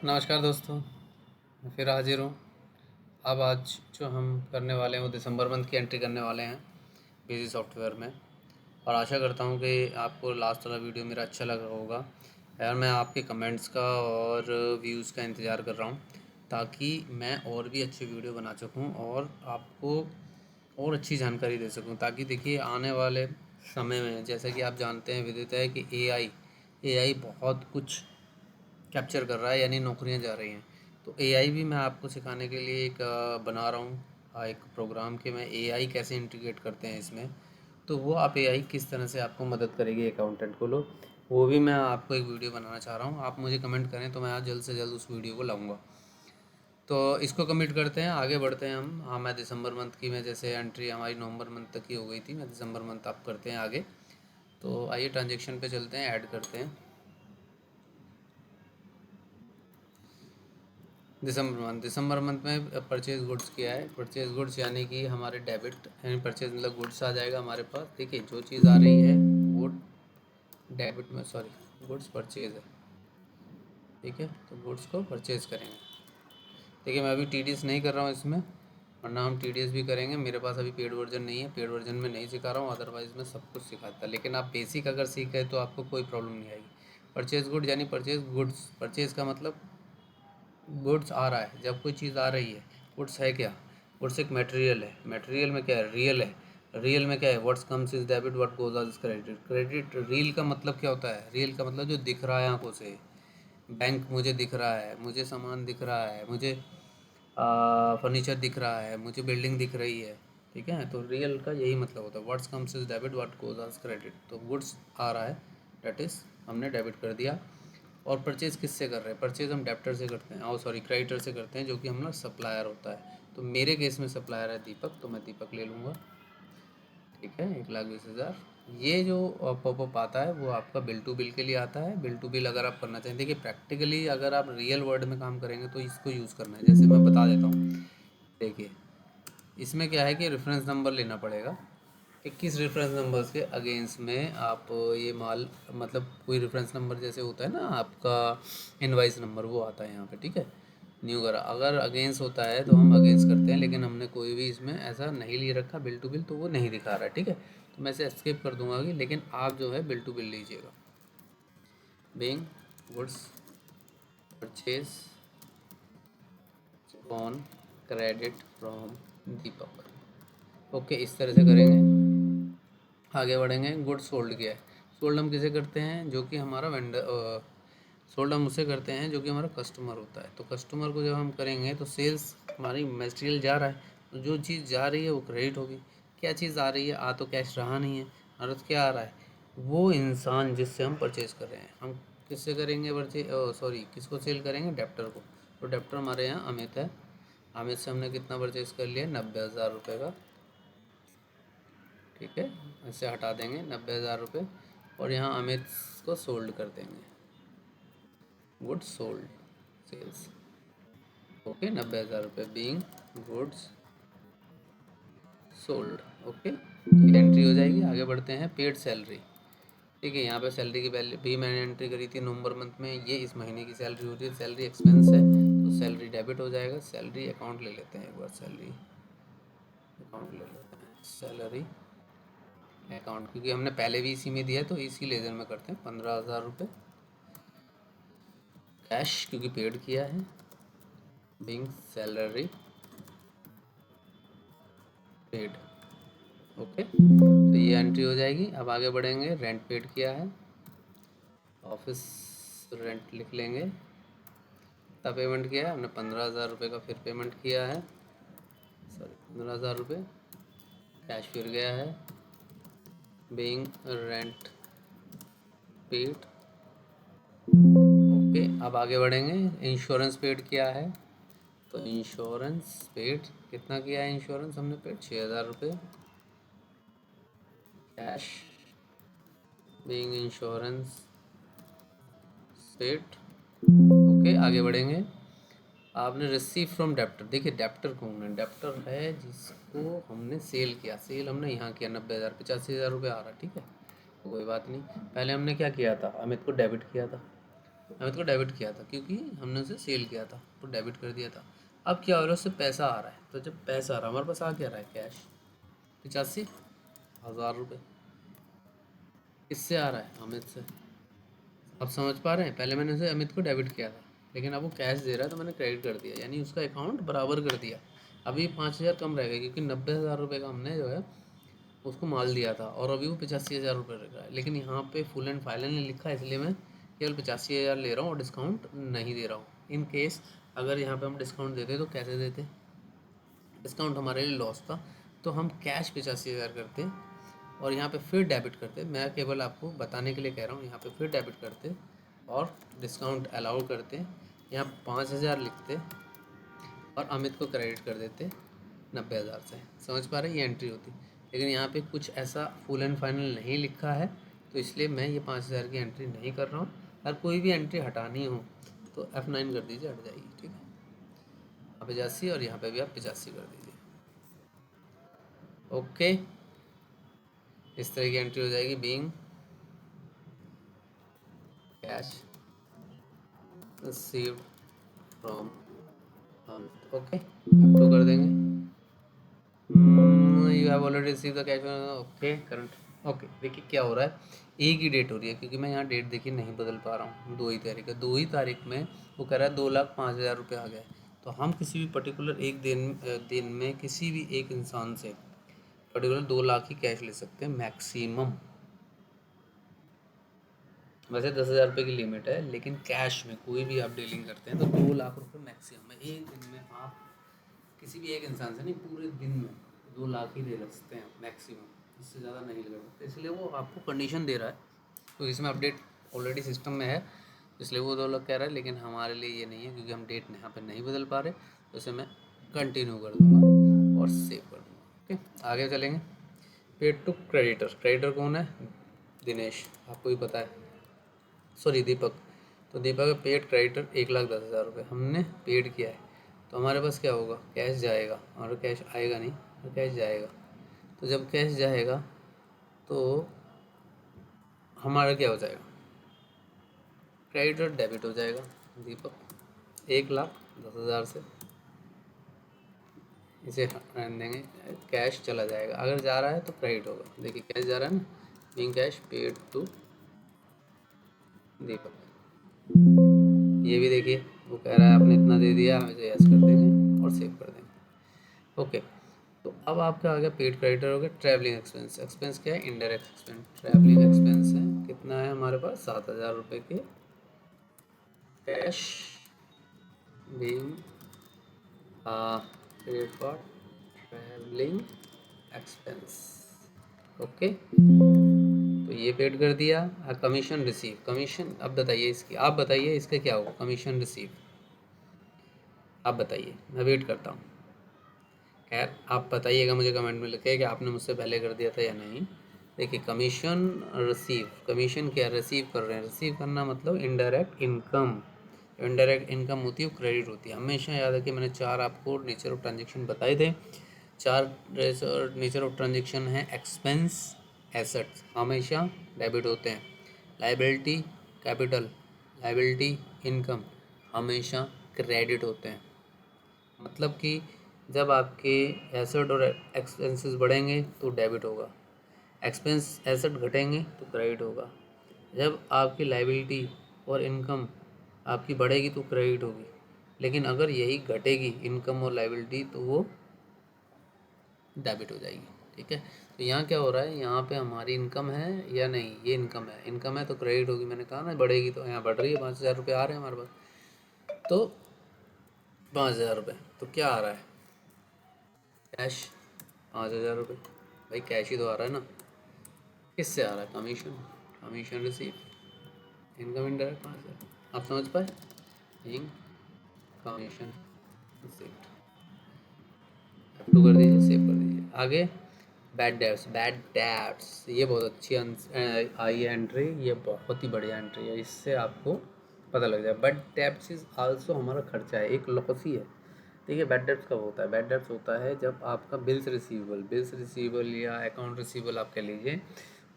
नमस्कार दोस्तों, मैं फिर हाजिर हूँ। अब आज जो हम करने वाले हैं वो दिसंबर मंथ की एंट्री करने वाले हैं बिजी सॉफ्टवेयर में। और आशा करता हूँ कि आपको लास्ट वाला वीडियो मेरा अच्छा लगा होगा। यार मैं आपके कमेंट्स का और व्यूज़ का इंतज़ार कर रहा हूँ ताकि मैं और भी अच्छे वीडियो बना सकूँ और आपको और अच्छी जानकारी दे सकूँ। ताकि देखिए आने वाले समय में जैसा कि आप जानते हैं विदित है कि एआई बहुत कुछ कैप्चर कर रहा है, यानी नौकरियां जा रही हैं। तो एआई भी मैं आपको सिखाने के लिए एक बना रहा हूँ एक प्रोग्राम कि मैं एआई कैसे इंटीग्रेट करते हैं इसमें। तो वो आप एआई किस तरह से आपको मदद करेगी अकाउंटेंट को लो, वो भी मैं आपको एक वीडियो बनाना चाह रहा हूँ। आप मुझे कमेंट करें तो मैं आज जल्द से जल्द उस वीडियो को लाऊंगा। तो इसको कमिट करते हैं, आगे बढ़ते हैं हम। हाँ, मैं दिसंबर मंथ की मैं जैसे एंट्री हमारी नवंबर मंथ तक की हो गई थी, मैं दिसंबर मंथ आप करते हैं आगे। तो आइए ट्रांजेक्शन पे चलते हैं, ऐड करते हैं दिसंबर मंथ में परचेज गुड्स किया है। परचेज गुड्स यानी कि हमारे डेबिट यानी परचेज मतलब गुड्स आ जाएगा हमारे पास। देखिए जो चीज़ आ रही है वो डेबिट में, सॉरी गुड्स परचेज है, ठीक है। तो गुड्स को परचेज करेंगे। देखिए मैं अभी टीडीएस नहीं कर रहा हूँ इसमें, वरना हम टीडीएस भी करेंगे। मेरे पास अभी पेड वर्जन नहीं है, पेड वर्जन में नहीं सिखा रहा हूँ, अदरवाइज़ मैं सब कुछ सिखाता। लेकिन आप बेसिक अगर सीख गए तो आपको कोई प्रॉब्लम नहीं आएगी। परचेज गुड यानी परचेज गुड्स, परचेज का मतलब गुड्स आ रहा है। जब कोई चीज़ आ रही है, गुड्स है क्या? गुड्स एक मटेरियल है। मटेरियल में क्या है? रियल है। रियल में क्या है? What's comes is debit, what goes आज क्रेडिट। क्रेडिट रियल का मतलब क्या होता है? रियल का मतलब जो दिख रहा है आंखों से। बैंक मुझे दिख रहा है, मुझे सामान दिख रहा है, मुझे फर्नीचर दिख रहा है, मुझे बिल्डिंग दिख रही है, ठीक है। तो रियल का यही मतलब होता है, what's comes is debit, what goes आज क्रेडिट। तो गुड्स आ रहा है, डेट इज़ हमने डेबिट कर दिया। और परचेज़ किससे कर रहे हैं? परचेज़ हम डेप्टर से करते हैं, और सॉरी क्रेडिटर से करते हैं, जो कि हमारा सप्लायर होता है। तो मेरे केस में सप्लायर है दीपक, तो मैं दीपक ले लूँगा, ठीक है। 1,20,000। ये जो पॉपअप आता है वो आपका बिल टू बिल के लिए आता है। बिल टू बिल अगर आप करना चाहें, देखिए प्रैक्टिकली अगर आप रियल वर्ल्ड में काम करेंगे तो इसको यूज़ करना है। जैसे मैं बता देता हूँ, देखिए इसमें क्या है कि रेफरेंस नंबर लेना पड़ेगा। 21 रेफरेंस नंबर्स के अगेंस्ट में आप ये माल, मतलब कोई रेफरेंस नंबर जैसे होता है ना आपका इनवाइस नंबर, वो आता है यहाँ पे, ठीक है। न्यू करा अगर अगेंस्ट होता है तो हम अगेंस्ट करते हैं, लेकिन हमने कोई भी इसमें ऐसा नहीं लिए रखा बिल टू बिल, तो वो नहीं दिखा रहा है, ठीक है। तो मैं इसे स्किप कर दूंगा कि, लेकिन आप जो है बिल टू बिल लीजिएगा। Being goods purchase on credit from Deepak, okay इस तरह से करेंगे। आगे बढ़ेंगे। गुड सोल्ड किया है। सोल्ड हम किसे करते हैं? जो कि हमारा वेंडर, सोल्ड हम उसे करते हैं जो कि हमारा कस्टमर होता है। तो कस्टमर को जब हम करेंगे तो सेल्स, हमारी मटेरियल जा रहा है, तो जो चीज़ जा रही है वो क्रेडिट होगी। क्या चीज़ आ रही है? आ तो कैश रहा नहीं है, अर्थ क्या आ रहा है? वो इंसान जिससे हम परचेज़ कर रहे हैं। हम किससे करेंगे परचेज, सॉरी किसको सेल करेंगे? डेप्टर को। तो डेप्टर हमारे यहाँ अमित है। अमित से हमने कितना परचेज़ कर लिया? 90,000 रुपये का, ठीक है। इसे हटा देंगे 90,000 रुपये, और यहाँ अमित को सोल्ड कर देंगे। गुड्स सोल्ड, सेल्स, ओके 90,000 रुपये बीइंग गुड्स सोल्ड, ओके। तो एंट्री हो जाएगी। आगे बढ़ते हैं। पेड सैलरी, ठीक है। यहाँ पे सैलरी की वैल्यू भी मैंने एंट्री करी थी नवंबर मंथ में। ये इस महीने की सैलरी हो रही है, सैलरी एक्सपेंस है तो सैलरी डेबिट हो जाएगा। सैलरी अकाउंट ले लेते हैं एक बार, सैलरी अकाउंट ले लेते हैं, सैलरी अकाउंट, क्योंकि हमने पहले भी इसी में दिया है तो इसी लेजर में करते हैं। 15,000 रुपये कैश, क्योंकि पेड किया है, बीइंग सैलरी पेड, ओके। तो ये एंट्री हो जाएगी। अब आगे बढ़ेंगे। रेंट पेड किया है, ऑफिस रेंट लिख लेंगे। कितना पेमेंट किया है हमने? 15,000 रुपये का फिर पेमेंट किया है, सॉरी 15,000 रुपये कैश फिर गया है, बीइंग रेंट पेड, ओके। अब आगे बढ़ेंगे। इंश्योरेंस पेड किया है, तो इंश्योरेंस पेड कितना किया है? इंश्योरेंस हमने पेड 6,000 रुपये cash, being insurance paid, okay. आगे बढ़ेंगे। आपने रिसीव फ्रॉम डेप्टर, देखिए डेप्टर कौन है? डेप्टर है जिसको हमने सेल किया। सेल हमने यहाँ किया 90,000, 85,000 रुपये आ रहा है, ठीक है। तो कोई बात नहीं। पहले हमने क्या किया था? अमित को डेबिट किया था, अमित को डेबिट किया था क्योंकि हमने उसे सेल किया था, तो डेबिट कर दिया था। अब क्या हो रहा है, उससे पैसा आ रहा है, तो जब पैसा आ रहा है हमारे पास आ क्या रहा है, कैश 85,000 रुपये। किससे आ रहा है, अमित से। आप समझ पा रहे हैं, पहले मैंने उसे अमित को डेबिट किया था, लेकिन अब वो कैश दे रहा है तो मैंने क्रेडिट कर दिया, यानी उसका अकाउंट बराबर कर दिया। अभी 5,000 कम रहेगा क्योंकि 90,000 रुपये का हमने जो है उसको माल दिया था, और अभी वो 85,000 रुपये रख रहा है। लेकिन यहाँ पे फुल एंड फाइनल नहीं लिखा है, इसलिए मैं केवल 85,000 ले रहा हूँ और डिस्काउंट नहीं दे रहा हूँ। इन केस अगर यहाँ पे हम डिस्काउंट देते तो कैसे देते, डिस्काउंट हमारे लिए लॉस था, तो हम कैश 85,000 करते और यहाँ पे फिर डेबिट करते। मैं केवल आपको बताने के लिए कह रहा हूँ, यहाँ पे फिर डेबिट करते और डिस्काउंट अलाउ करते, यहाँ 5,000 लिखते और अमित को क्रेडिट कर देते 90,000 से। समझ पा रहे हैं, ये एंट्री होती। लेकिन यहाँ पे कुछ ऐसा फुल एंड फाइनल नहीं लिखा है, तो इसलिए मैं ये 5,000 की एंट्री नहीं कर रहा हूँ। अगर कोई भी एंट्री हटानी हो तो F9 कर दीजिए, हट जाएगी, ठीक है। यहाँ 85 और यहाँ पे भी आप 85 कर दीजिए, ओके। इस तरह की एंट्री हो जाएगी, बीइंग कैश रिसीव्ड फ्रॉम हम, ओके। F2 कर देंगे, you have already receive the cash, okay current. Okay, देखिए क्या हो रहा है, एक ही डेट हो रही है क्योंकि मैं यहाँ डेट देखिए नहीं बदल पा रहा हूँ। 2 ही तारीख है, 2 ही तारीख में वो कह रहा है 2,05,000 रुपये आ गए। तो हम किसी भी पर्टिकुलर एक दिन में किसी भी एक इंसान से पर्टिकुलर 2 लाख ही कैश ले सकते हैं मैक्सिमम। वैसे 10,000 रुपये की लिमिट है, लेकिन कैश में कोई भी आप डीलिंग करते हैं तो 2 लाख रुपये मैक्सिमम है। एक दिन में आप किसी भी एक इंसान से नहीं, पूरे दिन में 2 लाख ही ले सकते हैं मैक्सिमम, इससे ज़्यादा नहीं ले सकते। इसलिए वो आपको कंडीशन दे रहा है, तो इसमें अपडेट ऑलरेडी सिस्टम में है, इसलिए वो 2 लाख कह रहा है। लेकिन हमारे लिए ये नहीं है क्योंकि हम डेट यहाँ पे नहीं बदल पा रहे, तो इसे मैं कंटिन्यू कर दूँगा और सेव कर दूँगा, ओके। आगे चलेंगे, पेड टू क्रेडिटर। क्रेडिटर कौन है, दिनेश, आपको भी पता है, सॉरी दीपक। तो दीपक का पेड क्रेडिटर 1,10,000 रुपये हमने पेड किया है, तो हमारे पास क्या होगा, कैश जाएगा, और कैश आएगा नहीं, तो कैश जाएगा। तो जब कैश जाएगा तो हमारा क्या हो जाएगा, क्रेडिटर डेबिट हो जाएगा। दीपक 1,10,000 से इसे रहने देंगे, कैश चला जाएगा। अगर जा रहा है तो क्रेडिट होगा, देखिए कैश जा रहा है ना, बीइंग कैश पेड टू दीपक। ये भी देखिए वो कह रहा है आपने इतना दे दिया, हम इसे यस कर देंगे और सेव कर देंगे, ओके। तो अब आपका आ गया पेड क्रेडिटर, हो गया ट्रैवलिंग एक्सपेंस। एक्सपेंस क्या है, इनडायरेक्ट एक्सपेंस। ट्रैवलिंग एक्सपेंस है, कितना है हमारे पास, 7,000 रुपये के cash being paid for travelling expense, okay. तो ये पेड कर दिया। कमीशन रिसीव, कमीशन अब बताइए इसकी, आप बताइए इसका क्या होगा, कमीशन रिसीव आप बताइए, मैं वेट करता हूँ। खैर आप बताइएगा मुझे कमेंट में लिखे कि आपने मुझसे पहले कर दिया था या नहीं। देखिए कमीशन रिसीव, कमीशन क्या रिसीव कर रहे हैं, रिसीव करना मतलब इनडायरेक्ट इनकम। इनडायरेक्ट इनकम होती है वो क्रेडिट होती है। हमेशा याद रखिए, मैंने 4 आपको नेचर ऑफ ट्रांजेक्शन बताए थे। 4 नेचर ऑफ ट्रांजेक्शन है, एक्सपेंस, एसेट्स हमेशा डेबिट होते हैं, लाइबिलिटी कैपिटल, लाइबिलिटी इनकम हमेशा क्रेडिट होते हैं। मतलब कि जब आपके एसेट और एक्सपेंसेस बढ़ेंगे तो डेबिट होगा, एक्सपेंस एसेट घटेंगे तो क्रेडिट होगा। जब आपकी लाइबिलिटी और इनकम आपकी बढ़ेगी तो क्रेडिट होगी, लेकिन अगर यही घटेगी इनकम और लाइबिलिटी तो वो डेबिट हो जाएगी, ठीक है। तो यहाँ क्या हो रहा है, यहाँ पे हमारी इनकम है या नहीं, ये इनकम है, इनकम है तो क्रेडिट होगी, मैंने कहा ना बढ़ेगी, तो यहाँ बढ़ रही है, 5,000 रुपये आ रहे हैं हमारे पास, तो 5,000 रुपये, तो क्या आ रहा है, कैश 5,000 रुपये। भाई कैश ही तो आ रहा है ना, किससे आ रहा है, commission, commission receive, income indirect 5,000, आप समझ पाए, इन कमीशन रिसीव्ड। F2 कर दीजिए, सेव कर दीजिए। आगे बैड डेब्ट्स, बैड डेब्ट्स ये बहुत अच्छी आई है एंट्री, ये बहुत ही बढ़िया एंट्री है, इससे आपको पता लग जाए। बैड डेब्ट्स इज आल्सो हमारा खर्चा है, एक लॉस ही है। देखिए बैड डेब्ट्स कब होता है, बैड डेब्ट्स होता है जब आपका बिल्स रिसीवेबल या अकाउंट रिसीवेबल आप कह लीजिए,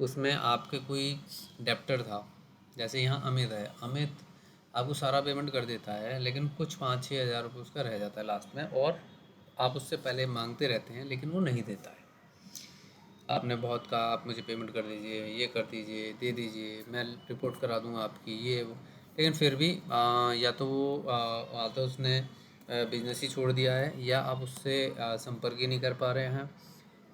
उसमें आपके कोई डेप्टर था, जैसे यहाँ अमित है, अमित आपको सारा पेमेंट कर देता है, लेकिन कुछ 5-6 हज़ार रुपये उसका रह जाता है लास्ट में, और आप उससे पहले मांगते रहते हैं लेकिन वो नहीं देता है। आपने बहुत कहा आप मुझे पेमेंट कर दीजिए, ये कर दीजिए, दे दीजिए, मैं रिपोर्ट करा दूंगा आपकी, ये वो, लेकिन फिर भी या तो वो या तो उसने बिजनेस ही छोड़ दिया है, या आप उससे संपर्क ही नहीं कर पा रहे हैं,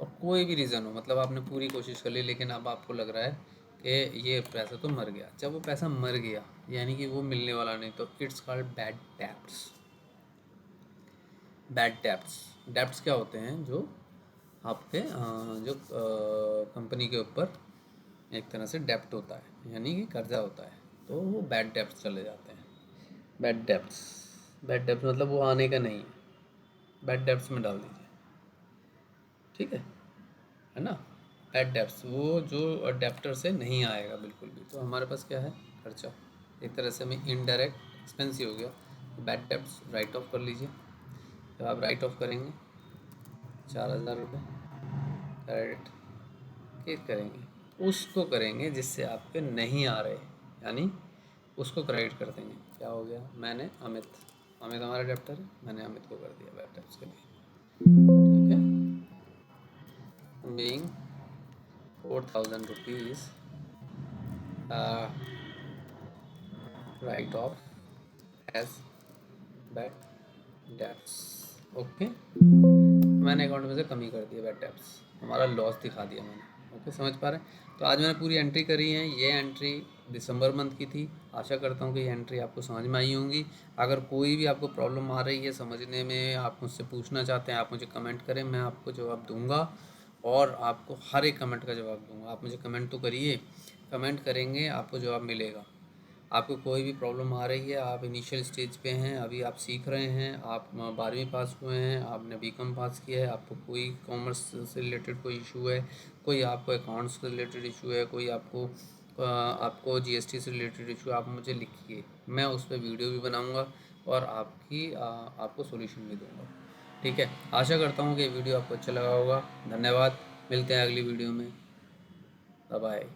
और कोई भी रीज़न हो, मतलब आपने पूरी कोशिश कर ली लेकिन अब आपको लग रहा है कि ये पैसा तो मर गया। जब वो पैसा मर गया यानी कि वो मिलने वाला नहीं, तो it's called bad debts. Bad debts, debts क्या होते हैं? जो आपके जो कंपनी के ऊपर एक तरह से डेब्ट होता है, यानी कि कर्जा होता है, तो वो बैड डेब्ट्स चले जाते हैं। बैड डेब्ट्स, बैड डेब्ट्स मतलब वो आने का नहीं है, बैड डेब्ट्स में डाल दीजिए, ठीक है ना। बैड डेब्ट्स वो जो डेप्टर से नहीं आएगा बिल्कुल भी। तो हमारे पास क्या है? खर्चा, एक तरह से हमें इनडायरेक्ट एक्सपेंस ही हो गया। बैड डेब्ट्स राइट ऑफ कर लीजिए। जब आप राइट ऑफ करेंगे 4,000 रुपये क्रेडिट किस करेंगे? उसको करेंगे जिससे आपके नहीं आ रहे, यानी उसको क्रेडिट कर देंगे। क्या हो गया? मैंने अमित हमारा डेप्टर है, मैंने अमित को कर दिया बैड डेब्ट्स के लिए, ठीक है। Being 4,000 rupees write off as bad debts, okay. मैंने अकाउंट में से कमी कर दिया, बैड डेब्ट्स, हमारा लॉस दिखा दिया मैंने, ओके। समझ पा रहे हैं? तो आज मैंने पूरी एंट्री करी है। ये एंट्री दिसंबर मंथ की थी। आशा करता हूँ कि ये एंट्री आपको समझ में आई होंगी। अगर कोई भी आपको प्रॉब्लम आ रही है समझने में, आप मुझसे पूछना चाहते हैं, आप मुझे कमेंट करें, मैं आपको जवाब दूंगा, और आपको हर एक कमेंट का जवाब दूंगा। आप मुझे कमेंट तो करिए, कमेंट करेंगे आपको जवाब मिलेगा। आपको कोई भी प्रॉब्लम आ रही है, आप इनिशियल स्टेज पे हैं, अभी आप सीख रहे हैं, आप 12वीं पास हुए हैं, आपने बीकॉम पास किया है, आपको कोई कॉमर्स से रिलेटेड कोई इशू है, कोई आपको अकाउंट्स से रिलेटेड इशू है, कोई आपको जीएसटी से रिलेटेड इशू, आप मुझे लिखिए, मैं उस पर वीडियो भी बनाऊंगा और आपको सॉल्यूशन भी दूंगा, ठीक है। आशा करता हूँ कि ये वीडियो आपको अच्छा लगा होगा। धन्यवाद, मिलते हैं अगली वीडियो में, बाय बाय।